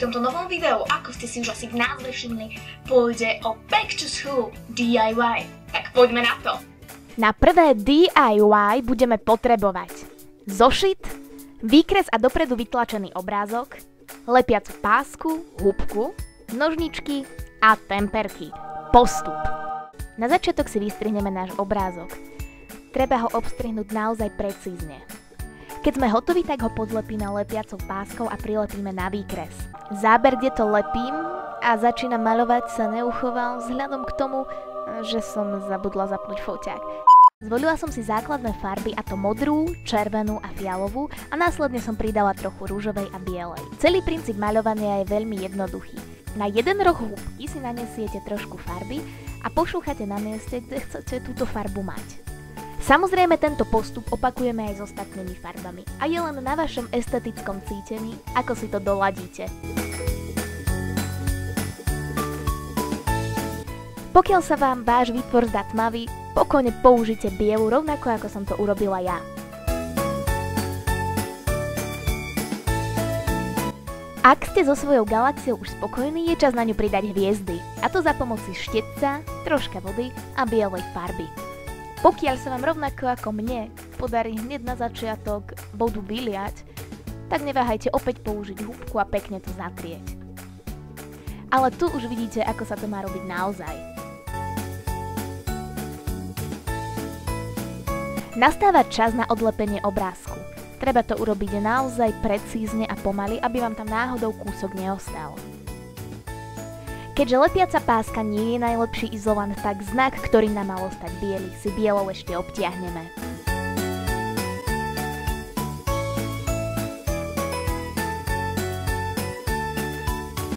pri tomto novom videu, ako ste si už asi k názve všimli, pôjde o Back to School DIY. Tak poďme na to! Na prvé DIY budeme potrebovať zošit, výkres a dopredu vytlačený obrázok, lepiacu pásku, húbku, nožničky a temperky. Postup. Na začiatok si vystrihneme náš obrázok. Treba ho obstrihnúť naozaj precízne. Keď sme hotoví, tak ho podlepíme lepiacou páskou a prilepíme na výkres. Záber, kde to lepím a začínam maľovať, sa neuchoval vzhľadom k tomu, že som zabudla zapnúť foťák. Zvolila som si základné farby, a to modrú, červenú a fialovú, a následne som pridala trochu rúžovej a bielej. Celý princíp maľovania je veľmi jednoduchý. Na jeden roh húbky si nanesiete trošku farby a pošúchate na mieste, kde chcete túto farbu mať. Samozrejme, tento postup opakujeme aj s ostatnými farbami a je len na vašom estetickom cítení, ako si to doladíte. Pokiaľ sa vám váš výtvor zdá tmavý, pokojne použite bielu, rovnako ako som to urobila ja. Ak ste so svojou galaxiou už spokojní, je čas na ňu pridať hviezdy, a to za pomoci štetca, troška vody a bielej farby. Pokiaľ sa vám rovnako ako mne podarí hneď na začiatok vodu vyliať, tak neváhajte opäť použiť húbku a pekne to zatrieť. Ale tu už vidíte, ako sa to má robiť naozaj. Nastáva čas na odlepenie obrázku. Treba to urobiť naozaj precízne a pomaly, aby vám tam náhodou kúsok neostal. Keďže lepiaca páska nie je najlepší izolant, tak znak, ktorý nám mal ostať biely, si bielou ešte obtiahneme.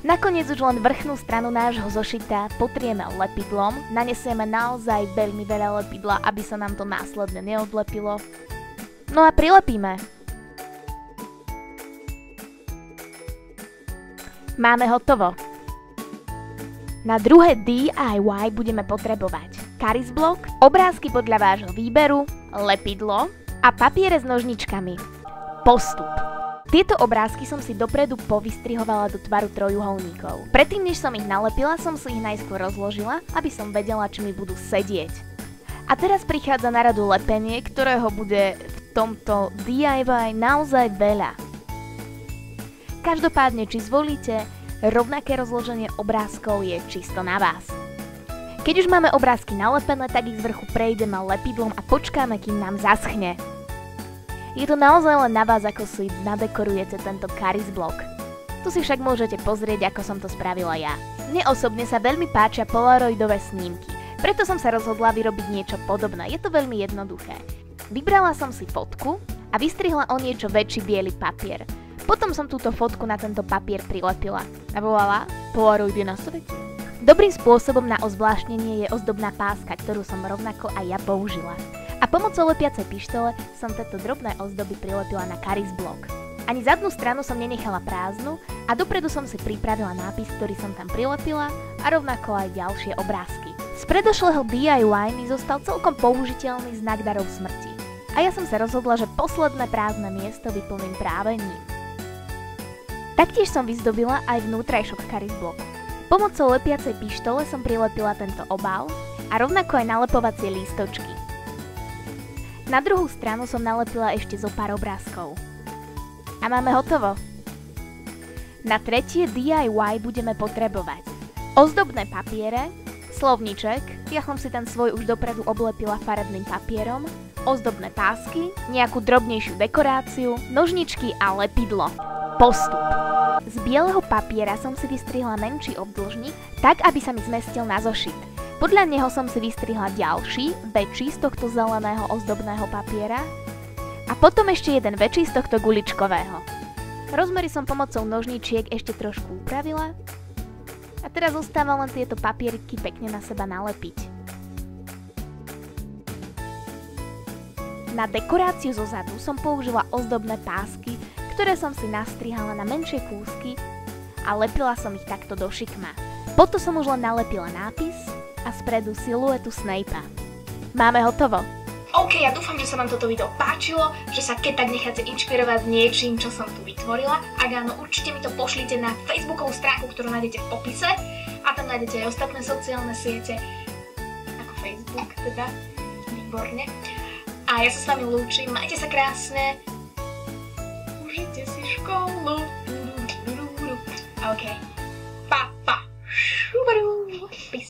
Nakoniec už len vrchnú stranu nášho zošita potrieme lepidlom, nanesieme naozaj veľmi veľa lepidla, aby sa nám to následne neodlepilo. No a prilepíme. Máme hotovo. Na druhé DIY budeme potrebovať Caris blok, obrázky podľa vášho výberu, lepidlo a papiere s nožničkami. Postup. Tieto obrázky som si dopredu povystrihovala do tvaru trojuholníkov. Predtým, než som ich nalepila, som si ich najskôr rozložila, aby som vedela, či mi budú sedieť. A teraz prichádza na radu lepenie, ktorého bude v tomto DIY naozaj veľa. Každopádne, či zvolíte rovnaké rozloženie obrázkov, je čisto na vás. Keď už máme obrázky nalepené, tak ich z vrchu prejdeme lepidlom a počkáme, kým nám zaschne. Je to naozaj len na vás, ako si nadekorujete tento Caris blok. Tu si však môžete pozrieť, ako som to spravila ja. Mne osobne sa veľmi páčia polaroidové snímky, preto som sa rozhodla vyrobiť niečo podobné. Je to veľmi jednoduché. Vybrala som si fotku a vystrihla o niečo väčší biely papier. Potom som túto fotku na tento papier prilepila. A voilà, Polaroid je na svete. Dobrým spôsobom na ozvláštnenie je ozdobná páska, ktorú som rovnako aj ja použila. A pomocou lepiacej pištole som tieto drobné ozdoby prilepila na Caris blok. Ani zadnú stranu som nenechala prázdnu a dopredu som si pripravila nápis, ktorý som tam prilepila, a rovnako aj ďalšie obrázky. Z predošlého DIY mi zostal celkom použiteľný znak darov smrti. A ja som sa rozhodla, že posledné prázdne miesto vyplním práve ním. Taktiež som vyzdobila aj vnútrajšok Caris bloku. Pomocou lepiacej pištole som prilepila tento obal a rovnako aj nalepovacie lístočky. Na druhú stranu som nalepila ešte zo pár obrázkov. A máme hotovo. Na tretie DIY budeme potrebovať ozdobné papiere, slovníček, ja som si ten svoj už dopredu oblepila farebným papierom, ozdobné pásky, nejakú drobnejšiu dekoráciu, nožničky a lepidlo. Postup. Z bieleho papiera som si vystrihla menší obdĺžnik, tak aby sa mi zmestil na zošit. Podľa neho som si vystrihla ďalší, väčší z tohto zeleného ozdobného papiera a potom ešte jeden väčší z tohto guličkového. Rozmery som pomocou nožničiek ešte trošku upravila a teraz zostáva len tieto papieriky pekne na seba nalepiť. Na dekoráciu zo zadu som použila ozdobné pásky, ktoré som si nastrihala na menšie kúsky a lepila som ich takto do šikma. Potom som už len nalepila nápis a spredu siluetu Snape'a. Máme hotovo. OK, ja dúfam, že sa vám toto video páčilo, že sa keď tak necháte inšpirovať niečím, čo som tu vytvorila. Ak áno, určite mi to pošlite na facebookovú stránku, ktorú nájdete v popise. A tam nájdete aj ostatné sociálne siete, ako Facebook teda. Výborne. A ja sa s vami lúčim, majte sa krásne. Užite si školu. OK.